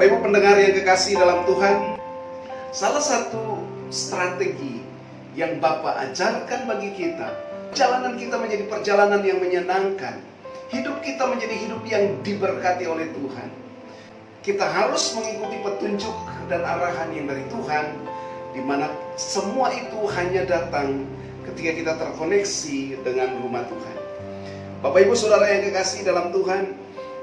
Bapak Ibu pendengar yang kekasih dalam Tuhan, salah satu strategi yang Bapak ajarkan bagi kita, perjalanan kita menjadi perjalanan yang menyenangkan, hidup kita menjadi hidup yang diberkati oleh Tuhan. Kita harus mengikuti petunjuk dan arahan yang dari Tuhan, di mana semua itu hanya datang ketika kita terkoneksi dengan rumah Tuhan. Bapak Ibu Saudara yang kekasih dalam Tuhan,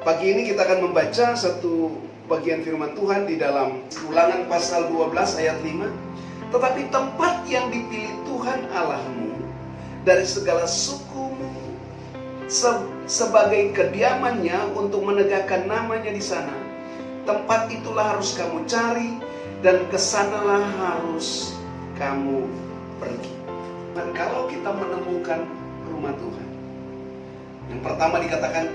pagi ini kita akan membaca satu bagian firman Tuhan di dalam Ulangan pasal 12 ayat 5. Tetapi tempat yang dipilih Tuhan Allahmu dari segala sukumu sebagai kediamannya untuk menegakkan namanya di sana, tempat itulah harus kamu cari dan kesanalah harus kamu pergi. Dan kalau kita menemukan rumah Tuhan, yang pertama dikatakan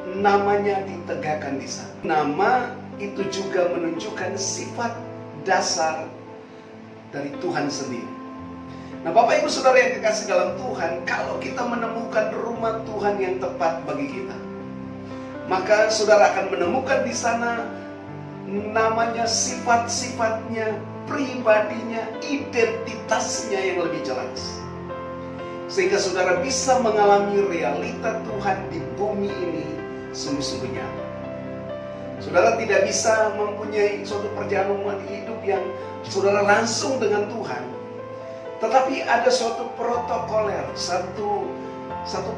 namanya ditegakkan di sana. Nama itu juga menunjukkan sifat dasar dari Tuhan sendiri. Nah, Bapak Ibu Saudara yang kekasih dalam Tuhan, kalau kita menemukan rumah Tuhan yang tepat bagi kita, maka saudara akan menemukan di sana namanya, sifat-sifatnya, pribadinya, identitasnya yang lebih jelas. Sehingga saudara bisa mengalami realita Tuhan di bumi ini sungguh-sungguh nyata. Saudara tidak bisa mempunyai suatu perjalanan hidup yang saudara langsung dengan Tuhan, tetapi ada suatu protokoler, satu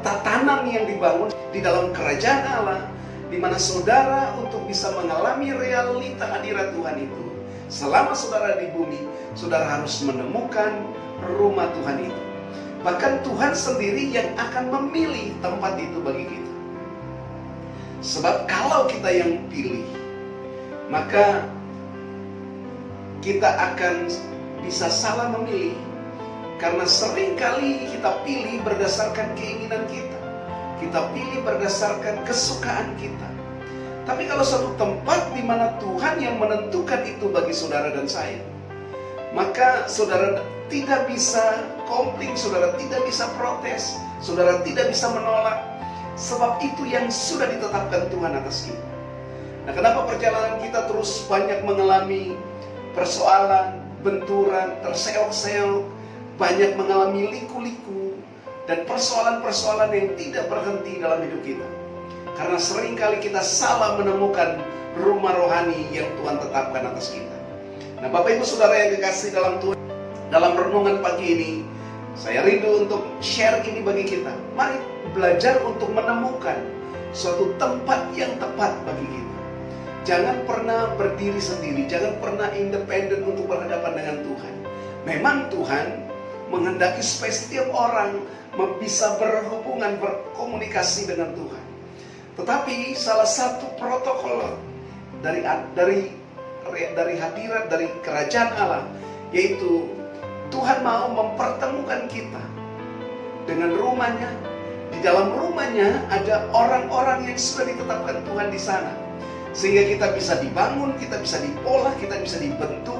tatanan yang dibangun di dalam kerajaan Allah, di mana saudara untuk bisa mengalami realita hadirat Tuhan itu, selama saudara di bumi, saudara harus menemukan rumah Tuhan itu. Bahkan Tuhan sendiri yang akan memilih tempat itu bagi kita. Sebab kalau kita yang pilih, maka kita akan bisa salah memilih. Karena seringkali kita pilih berdasarkan keinginan kita, kita pilih berdasarkan kesukaan kita. Tapi kalau suatu tempat di mana Tuhan yang menentukan itu bagi saudara dan saya, maka saudara tidak bisa komplain, saudara tidak bisa protes, saudara tidak bisa menolak, sebab itu yang sudah ditetapkan Tuhan atas kita. Nah, kenapa perjalanan kita terus banyak mengalami persoalan, benturan, terseok-seok, banyak mengalami liku-liku, dan persoalan-persoalan yang tidak berhenti dalam hidup kita? Karena seringkali kita salah menemukan rumah rohani yang Tuhan tetapkan atas kita. Nah, Bapak Ibu Saudara yang dikasih dalam Tuhan, dalam renungan pagi ini, saya rindu untuk share ini bagi kita. Mari belajar untuk menemukan suatu tempat yang tepat bagi kita. Jangan pernah berdiri sendiri, jangan pernah independen untuk berhadapan dengan Tuhan. Memang Tuhan menghendaki supaya setiap orang bisa berhubungan, berkomunikasi dengan Tuhan. Tetapi salah satu protokol dari hadirat, dari kerajaan Allah, yaitu Tuhan mau mempertemukan kita dengan rumahnya. Di dalam rumahnya ada orang-orang yang sudah ditetapkan Tuhan di sana. Sehingga kita bisa dibangun, kita bisa diolah, kita bisa dibentuk.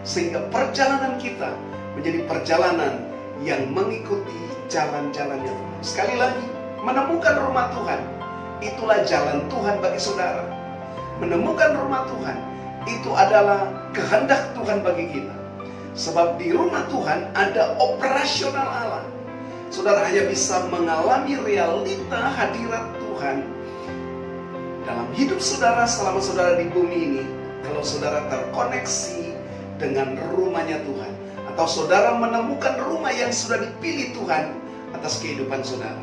Sehingga perjalanan kita menjadi perjalanan yang mengikuti jalan-jalannya Tuhan. Sekali lagi, menemukan rumah Tuhan, itulah jalan Tuhan bagi saudara. Menemukan rumah Tuhan, itu adalah kehendak Tuhan bagi kita. Sebab di rumah Tuhan ada operasional Allah. Saudara hanya bisa mengalami realita hadirat Tuhan dalam hidup saudara selama saudara di bumi ini, kalau saudara terkoneksi dengan rumahnya Tuhan, atau saudara menemukan rumah yang sudah dipilih Tuhan atas kehidupan saudara.